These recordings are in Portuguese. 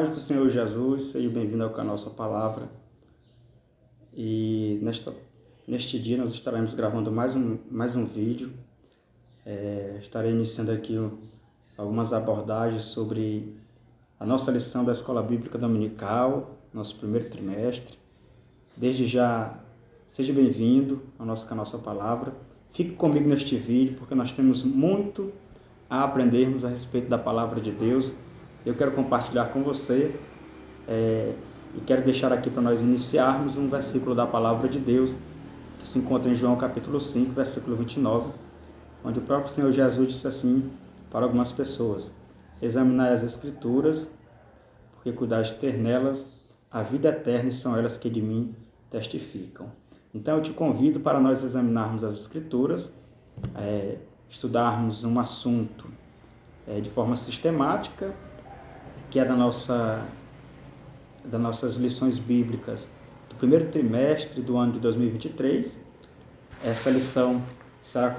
paz do Senhor Jesus, seja bem-vindo ao canal Sua Palavra. E neste dia nós estaremos gravando mais um vídeo. Estarei iniciando aqui algumas abordagens sobre a nossa lição da Escola Bíblica Dominical, nosso primeiro trimestre. Desde já, seja bem-vindo ao nosso canal Sua Palavra. Fique comigo neste vídeo, porque nós temos muito a aprendermos a respeito da Palavra de Deus. Eu quero compartilhar com você e quero deixar aqui para nós iniciarmos um versículo da Palavra de Deus, que se encontra em João capítulo 5, versículo 29, onde o próprio Senhor Jesus disse assim para algumas pessoas: examinai as Escrituras, porque cuidais de ter nelas a vida eterna, e são elas que de mim testificam. Então eu te convido para nós examinarmos as Escrituras, estudarmos um assunto de forma sistemática, que é das nossas lições bíblicas do primeiro trimestre do ano de 2023. Essa lição será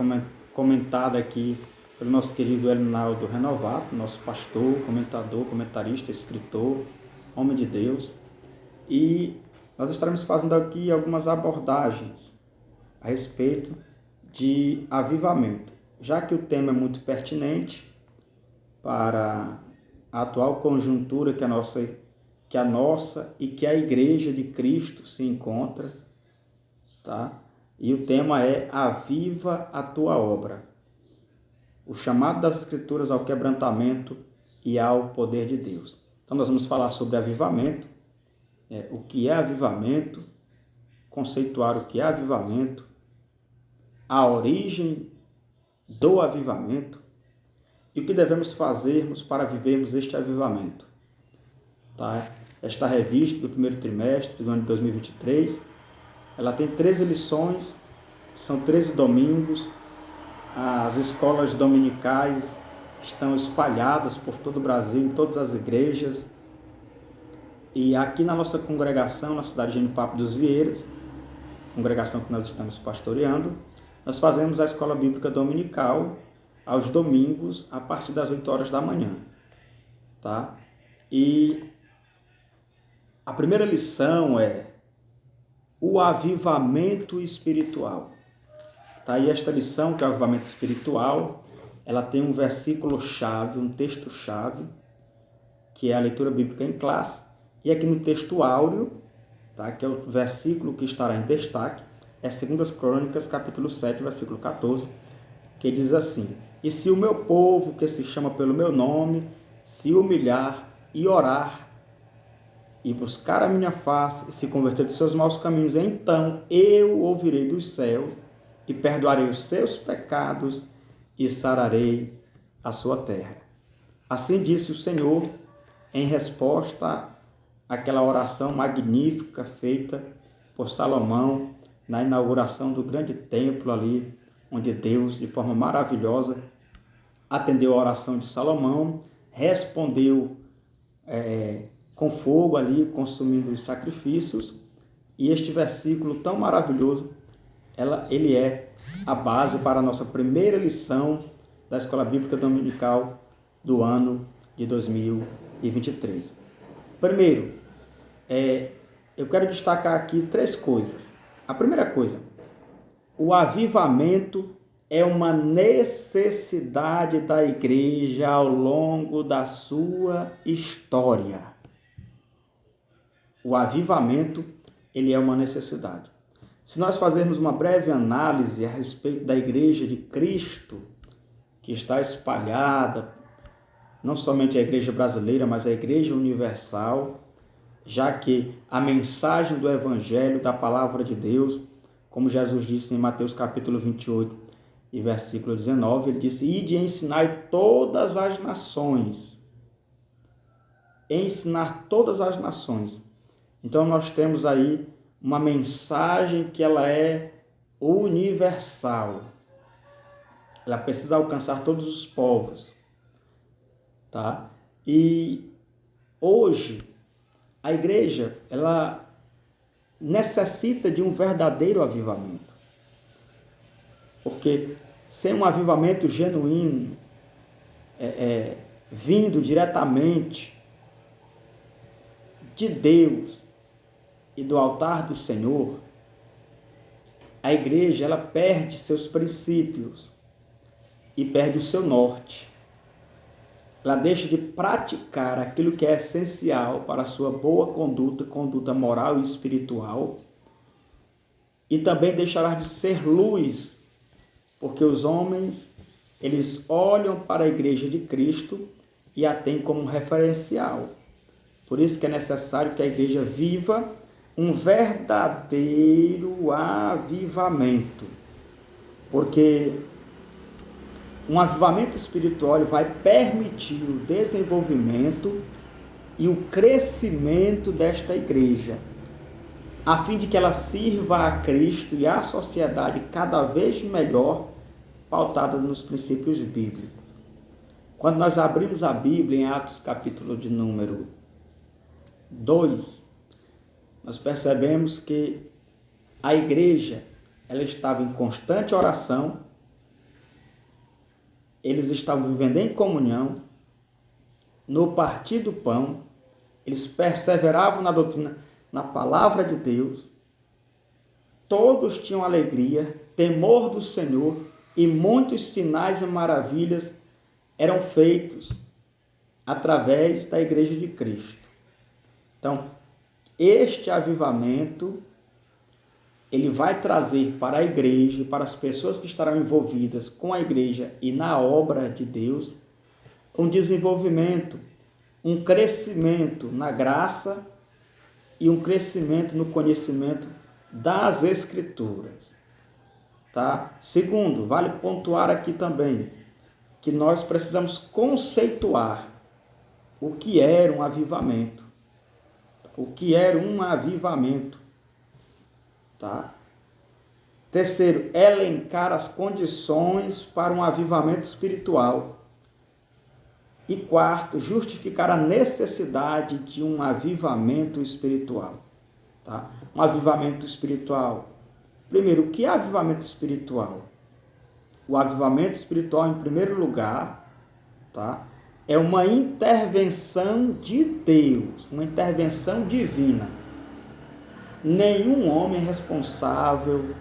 comentada aqui pelo nosso querido Elinaldo Renovato, nosso pastor, comentador, comentarista, escritor, homem de Deus. E nós estaremos fazendo aqui algumas abordagens a respeito de avivamento, já que o tema é muito pertinente para a atual conjuntura que a nossa e que a Igreja de Cristo se encontra, tá? E o tema é: aviva a tua obra. O chamado das Escrituras ao quebrantamento e ao poder de Deus. Então nós vamos falar sobre avivamento, o que é avivamento, conceituar o que é avivamento, a origem do avivamento e o que devemos fazermos para vivermos este avivamento. Tá? Esta revista do primeiro trimestre do ano de 2023, ela tem 13 lições, são 13 domingos. As escolas dominicais estão espalhadas por todo o Brasil, em todas as igrejas. E aqui na nossa congregação, na cidade de Genipapo dos Vieiras, congregação que nós estamos pastoreando, nós fazemos a escola bíblica dominical aos domingos, a partir das 8 horas da manhã. Tá? E a primeira lição é o avivamento espiritual. Tá? E esta lição, que é o avivamento espiritual, ela tem um versículo-chave, um texto-chave, que é a leitura bíblica em classe. E aqui no texto áureo, tá? Que é o versículo que estará em destaque, é 2 Crônicas, capítulo 7, versículo 14, que diz assim: e se o meu povo, que se chama pelo meu nome, se humilhar e orar, e buscar a minha face, e se converter dos seus maus caminhos, então eu ouvirei dos céus, e perdoarei os seus pecados, e sararei a sua terra. Assim disse o Senhor, em resposta àquela oração magnífica feita por Salomão, na inauguração do grande templo ali, onde Deus, de forma maravilhosa, atendeu a oração de Salomão, respondeu com fogo ali, consumindo os sacrifícios. E este versículo tão maravilhoso, ele é a base para a nossa primeira lição da Escola Bíblica Dominical do ano de 2023. Primeiro, eu quero destacar aqui 3 coisas. A primeira coisa: o avivamento é uma necessidade da igreja ao longo da sua história. O avivamento, ele é uma necessidade. Se nós fazermos uma breve análise a respeito da igreja de Cristo, que está espalhada, não somente a igreja brasileira, mas a igreja universal, já que a mensagem do Evangelho, da Palavra de Deus, como Jesus disse em Mateus capítulo 28 e versículo 19, ele disse: ide e ensinai todas as nações. Ensinar todas as nações. Então nós temos aí uma mensagem que ela é universal. Ela precisa alcançar todos os povos. Tá? E hoje a igreja, ela necessita de um verdadeiro avivamento. Porque sem um avivamento genuíno, vindo diretamente de Deus e do altar do Senhor, a igreja ela perde seus princípios e perde o seu norte. Ela deixa de praticar aquilo que é essencial para a sua boa conduta moral e espiritual, e também deixará de ser luz, porque os homens, eles olham para a igreja de Cristo e a têm como referencial. Por isso que é necessário que a igreja viva um verdadeiro avivamento, porque um avivamento espiritual vai permitir o desenvolvimento e o crescimento desta igreja, a fim de que ela sirva a Cristo e à sociedade cada vez melhor, pautadas nos princípios bíblicos. Quando nós abrimos a Bíblia em Atos capítulo de número 2, nós percebemos que a igreja ela estava em constante oração, eles estavam vivendo em comunhão, no partir do pão, eles perseveravam na doutrina, na palavra de Deus, todos tinham alegria, temor do Senhor, e muitos sinais e maravilhas eram feitos através da igreja de Cristo. Então, este avivamento, ele vai trazer para a igreja e para as pessoas que estarão envolvidas com a igreja e na obra de Deus, um desenvolvimento, um crescimento na graça e um crescimento no conhecimento das Escrituras. Tá? Segundo, vale pontuar aqui também que nós precisamos conceituar o que era um avivamento. O que era um avivamento. Tá? Terceiro, elencar as condições para um avivamento espiritual. E quarto, justificar a necessidade de um avivamento espiritual. Tá? Um avivamento espiritual. Primeiro, o que é avivamento espiritual? O avivamento espiritual, em primeiro lugar, tá? É uma intervenção de Deus, uma intervenção divina. Nenhum homem responsável,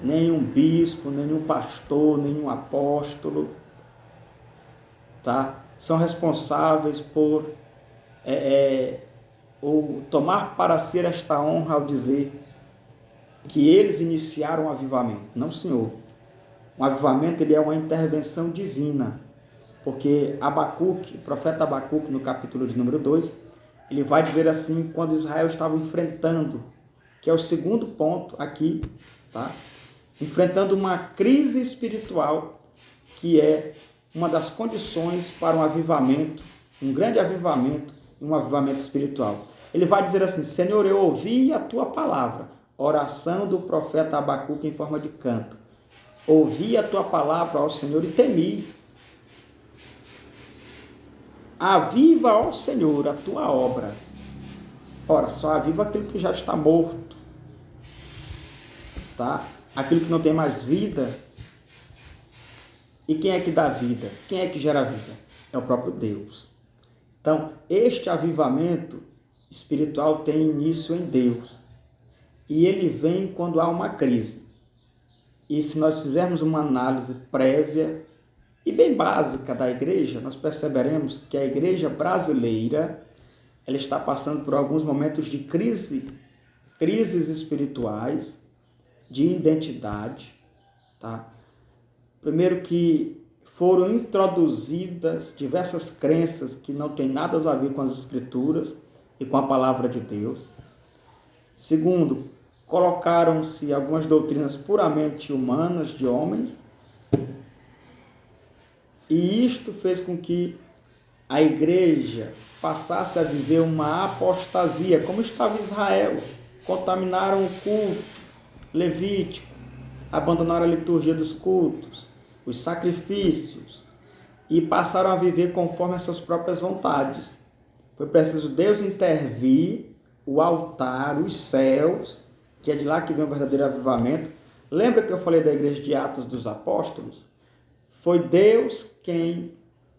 nenhum bispo, nenhum pastor, nenhum apóstolo, tá? São responsáveis por ou tomar para si esta honra ao dizer que eles iniciaram o avivamento. Não, senhor. O avivamento ele é uma intervenção divina, porque Abacuque, o profeta Abacuque, no capítulo de número 2, ele vai dizer assim, quando Israel estava enfrentando, que é o segundo ponto aqui, tá? Enfrentando uma crise espiritual, que é uma das condições para um avivamento, um grande avivamento, um avivamento espiritual. Ele vai dizer assim, Senhor, eu ouvi a tua palavra, oração do profeta Abacuque em forma de canto. Ouvi a tua palavra, ó Senhor, e temi. Aviva, ó Senhor, a tua obra. Ora, só aviva aquilo que já está morto, tá? Aquilo que não tem mais vida. E quem é que dá vida? Quem é que gera vida? É o próprio Deus. Então, este avivamento espiritual tem início em Deus. E ele vem quando há uma crise. E se nós fizermos uma análise prévia e bem básica da igreja, nós perceberemos que a igreja brasileira ela está passando por alguns momentos de crises espirituais, de identidade. Tá? Primeiro que foram introduzidas diversas crenças que não têm nada a ver com as Escrituras e com a palavra de Deus. Segundo, colocaram-se algumas doutrinas puramente humanas de homens, e isto fez com que a igreja passasse a viver uma apostasia, como estava Israel. Contaminaram o culto levítico, abandonaram a liturgia dos cultos, os sacrifícios, e passaram a viver conforme as suas próprias vontades. Foi preciso Deus intervir, o altar, os céus, que é de lá que vem o verdadeiro avivamento. Lembra que eu falei da igreja de Atos dos Apóstolos? Foi Deus quem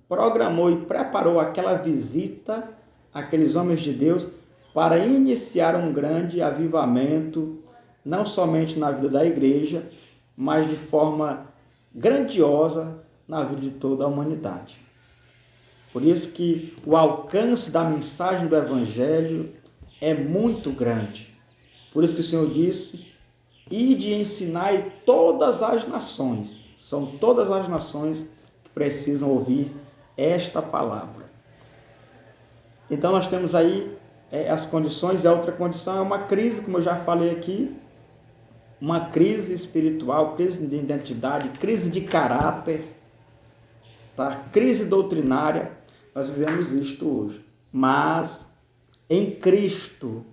programou e preparou aquela visita àqueles homens de Deus para iniciar um grande avivamento, não somente na vida da igreja, mas de forma grandiosa na vida de toda a humanidade. Por isso que o alcance da mensagem do Evangelho é muito grande. Por isso que o Senhor disse: ide e ensinai todas as nações. São todas as nações que precisam ouvir esta palavra. Então nós temos aí as condições, e a outra condição é uma crise, como eu já falei aqui, uma crise espiritual, crise de identidade, crise de caráter, tá? Crise doutrinária. Nós vivemos isto hoje. Mas em Cristo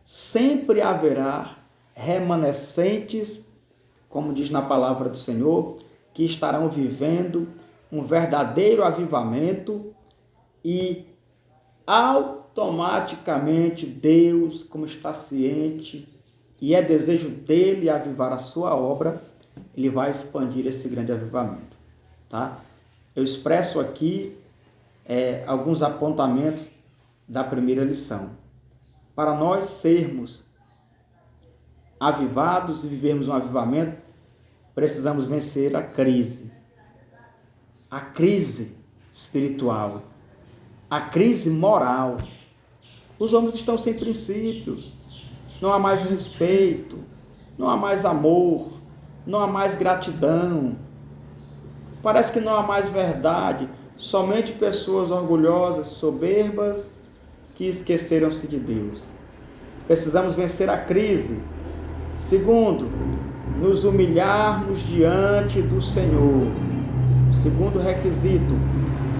sempre haverá remanescentes, como diz na palavra do Senhor, que estarão vivendo um verdadeiro avivamento, e automaticamente Deus, como está ciente e é desejo dele avivar a sua obra, ele vai expandir esse grande avivamento, tá? Eu expresso aqui alguns apontamentos da primeira lição. Para nós sermos avivados e vivermos um avivamento, precisamos vencer a crise espiritual, a crise moral. Os homens estão sem princípios, não há mais respeito, não há mais amor, não há mais gratidão, parece que não há mais verdade, somente pessoas orgulhosas, soberbas, que esqueceram-se de Deus. Precisamos vencer a crise. Segundo, nos humilharmos diante do Senhor. Segundo requisito,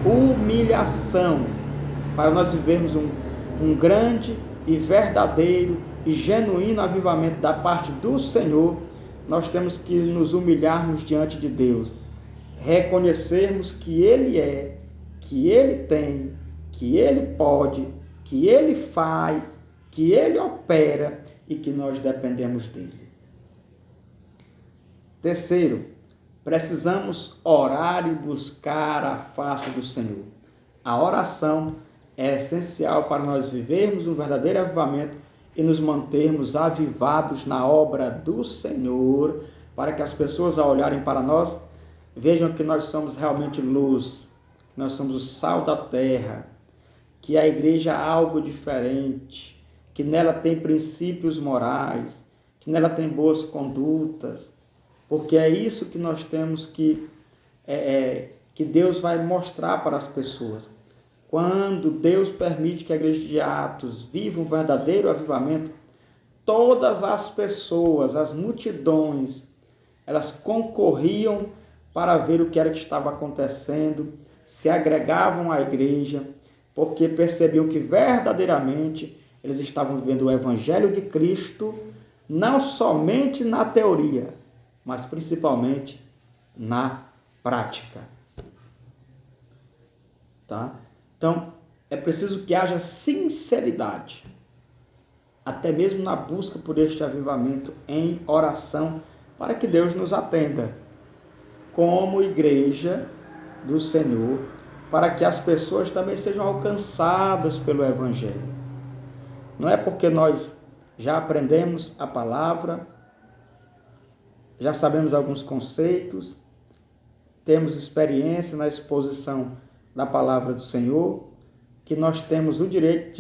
humilhação, para nós vivermos um grande e verdadeiro e genuíno avivamento da parte do Senhor. Nós temos que nos humilharmos diante de Deus, reconhecermos que Ele é, que Ele tem, que Ele pode, que Ele faz, que Ele opera e que nós dependemos dEle. Terceiro, precisamos orar e buscar a face do Senhor. A oração é essencial para nós vivermos um verdadeiro avivamento e nos mantermos avivados na obra do Senhor, para que as pessoas, ao olharem para nós, vejam que nós somos realmente luz, que nós somos o sal da terra, que a igreja é algo diferente, que nela tem princípios morais, que nela tem boas condutas, porque é isso que nós temos que Deus vai mostrar para as pessoas. Quando Deus permite que a igreja de Atos viva um verdadeiro avivamento, todas as pessoas, as multidões, elas concorriam para ver o que era que estava acontecendo, se agregavam à igreja, porque percebiam que verdadeiramente eles estavam vivendo o Evangelho de Cristo, não somente na teoria, mas principalmente na prática. Tá? Então, é preciso que haja sinceridade, até mesmo na busca por este avivamento em oração, para que Deus nos atenda, como igreja do Senhor, para que as pessoas também sejam alcançadas pelo Evangelho. Não é porque nós já aprendemos a palavra, já sabemos alguns conceitos, temos experiência na exposição da palavra do Senhor, que nós temos o direito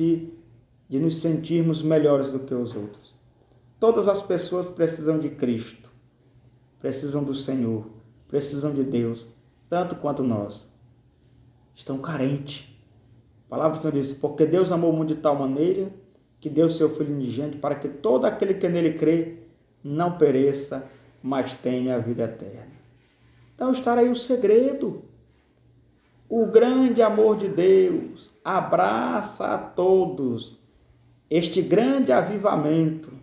de nos sentirmos melhores do que os outros. Todas as pessoas precisam de Cristo, precisam do Senhor, precisam de Deus, tanto quanto nós. Estão carentes. A palavra do Senhor diz: porque Deus amou o mundo de tal maneira que deu seu Filho unigênito, para que todo aquele que nele crê não pereça, mas tenha a vida eterna. Então está aí o segredo. O grande amor de Deus abraça a todos. Este grande avivamento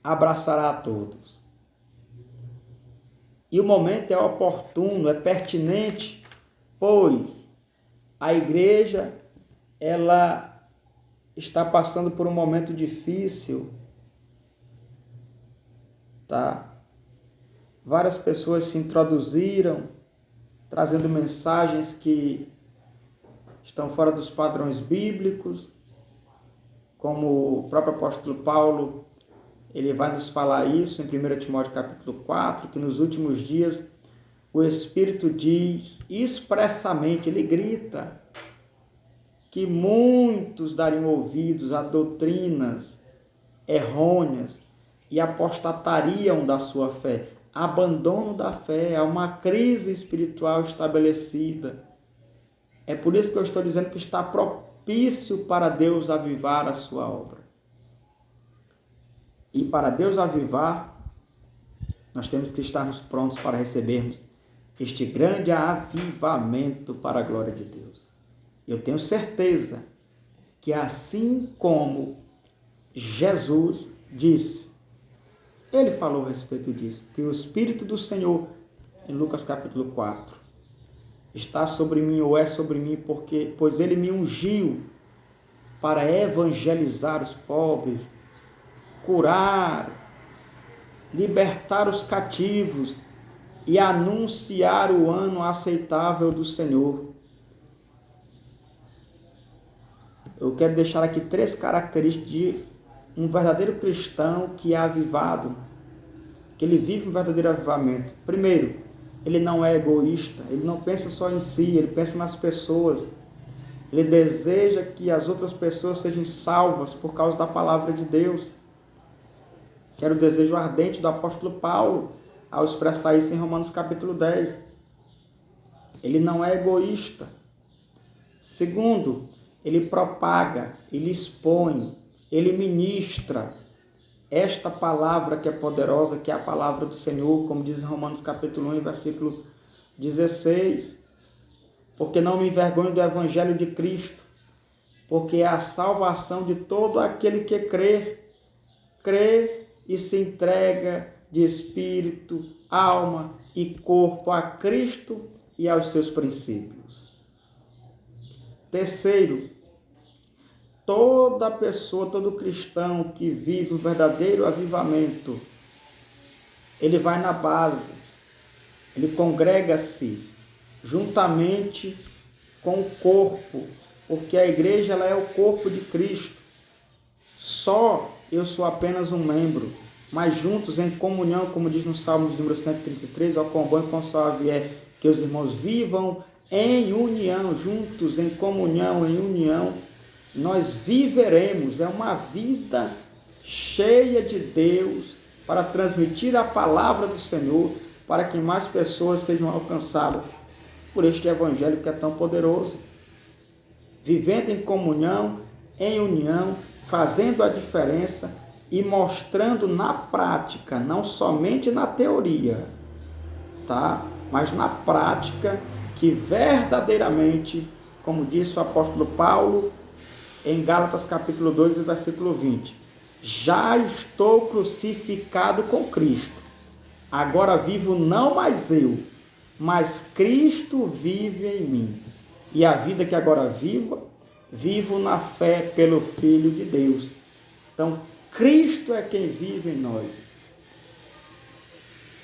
abraçará a todos. E o momento é oportuno, é pertinente, pois a igreja, ela está passando por um momento difícil, tá? Várias pessoas se introduziram, trazendo mensagens que estão fora dos padrões bíblicos, como o próprio apóstolo Paulo, ele vai nos falar isso em 1 Timóteo capítulo 4, que nos últimos dias o Espírito diz expressamente, ele grita, que muitos dariam ouvidos a doutrinas errôneas e apostatariam da sua fé. Abandono da fé, há uma crise espiritual estabelecida. É por isso que eu estou dizendo que está propício para Deus avivar a sua obra. E para Deus avivar, nós temos que estarmos prontos para recebermos este grande avivamento para a glória de Deus. Eu tenho certeza que assim como Jesus disse, ele falou a respeito disso, que o Espírito do Senhor, em Lucas capítulo 4, está sobre mim ou é sobre mim, pois ele me ungiu para evangelizar os pobres, curar, libertar os cativos e anunciar o ano aceitável do Senhor. Eu quero deixar aqui 3 características de um verdadeiro cristão que é avivado, que ele vive um verdadeiro avivamento. Primeiro, ele não é egoísta, ele não pensa só em si, ele pensa nas pessoas. Ele deseja que as outras pessoas sejam salvas por causa da palavra de Deus. Que era o desejo ardente do apóstolo Paulo, ao expressar isso em Romanos capítulo 10. Ele não é egoísta. Segundo, ele propaga, ele expõe, ele ministra esta palavra que é poderosa, que é a palavra do Senhor, como diz em Romanos capítulo 1, versículo 16. Porque não me envergonho do evangelho de Cristo, porque é a salvação de todo aquele que crê e se entrega de espírito, alma e corpo a Cristo e aos seus princípios. Terceiro, toda pessoa, todo cristão que vive um verdadeiro avivamento, ele vai na base, ele congrega-se juntamente com o corpo, porque a igreja ela é o corpo de Cristo. Só eu sou apenas um membro, mas juntos em comunhão, como diz no Salmo de número 133, ó quão bom e quão suave é que os irmãos vivam em união, juntos em comunhão, em união, nós viveremos, é uma vida cheia de Deus para transmitir a palavra do Senhor, para que mais pessoas sejam alcançadas por este evangelho que é tão poderoso. Vivendo em comunhão, em união, fazendo a diferença e mostrando na prática, não somente na teoria, tá? Mas na prática, que verdadeiramente, como disse o apóstolo Paulo em Gálatas capítulo 2, versículo 20, já estou crucificado com Cristo, agora vivo não mais eu, mas Cristo vive em mim, e a vida que agora vivo na fé pelo Filho de Deus. Então, Cristo é quem vive em nós.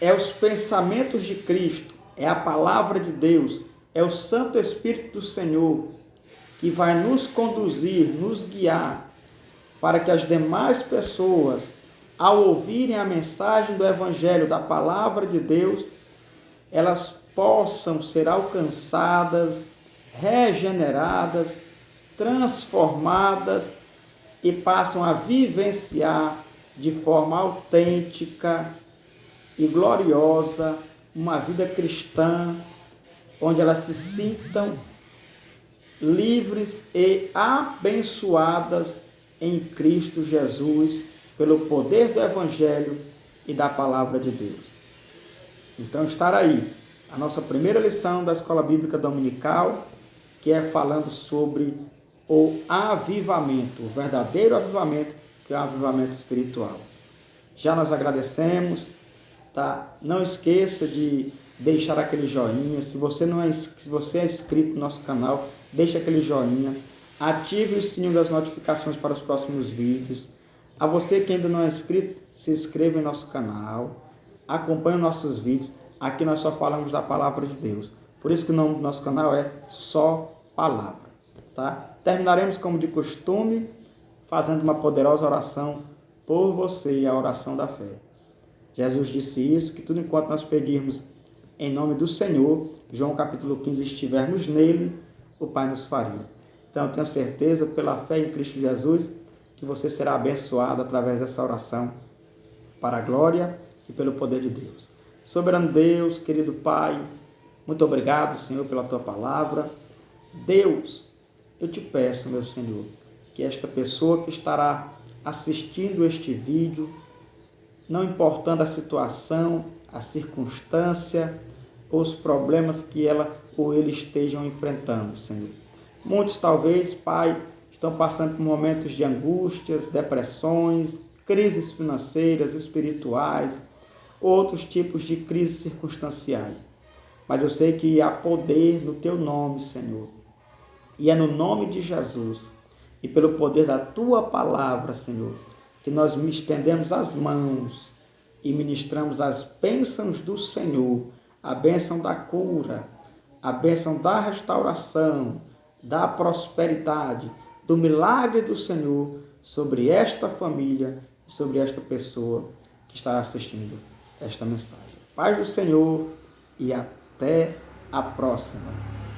É os pensamentos de Cristo, é a palavra de Deus, é o Santo Espírito do Senhor que vai nos conduzir, nos guiar, para que as demais pessoas, ao ouvirem a mensagem do Evangelho, da palavra de Deus, elas possam ser alcançadas, regeneradas, transformadas e passam a vivenciar de forma autêntica e gloriosa uma vida cristã, onde elas se sintam livres e abençoadas em Cristo Jesus, pelo poder do Evangelho e da Palavra de Deus. Então, estar aí, a nossa primeira lição da Escola Bíblica Dominical, que é falando sobre o avivamento, o verdadeiro avivamento, que é o avivamento espiritual. Já nós agradecemos, tá? Não esqueça de deixar aquele joinha. Se você é inscrito no nosso canal, deixe aquele joinha, ative o sininho das notificações para os próximos vídeos. A você que ainda não é inscrito, se inscreva em nosso canal, acompanhe nossos vídeos. Aqui nós só falamos da palavra de Deus. Por isso que o nome do nosso canal é Só Palavra, tá? Terminaremos como de costume, fazendo uma poderosa oração por você, a oração da fé. Jesus disse isso, que tudo enquanto nós pedirmos em nome do Senhor, João capítulo 15, estivermos nele, o Pai nos faria. Então eu tenho certeza, pela fé em Cristo Jesus, que você será abençoado através dessa oração, para a glória e pelo poder de Deus. Soberano Deus, querido Pai, muito obrigado, Senhor, pela Tua palavra. Deus, eu te peço, meu Senhor, que esta pessoa que estará assistindo este vídeo, não importando a situação, a circunstância, ou os problemas que ela ou ele estejam enfrentando, Senhor. Muitos, talvez, Pai, estão passando por momentos de angústias, depressões, crises financeiras, espirituais, outros tipos de crises circunstanciais. Mas eu sei que há poder no Teu nome, Senhor. E é no nome de Jesus e pelo poder da Tua palavra, Senhor, que nós estendemos as mãos e ministramos as bênçãos do Senhor, a bênção da cura, a bênção da restauração, da prosperidade, do milagre do Senhor sobre esta família, sobre esta pessoa que estará assistindo esta mensagem. Paz do Senhor e até a próxima.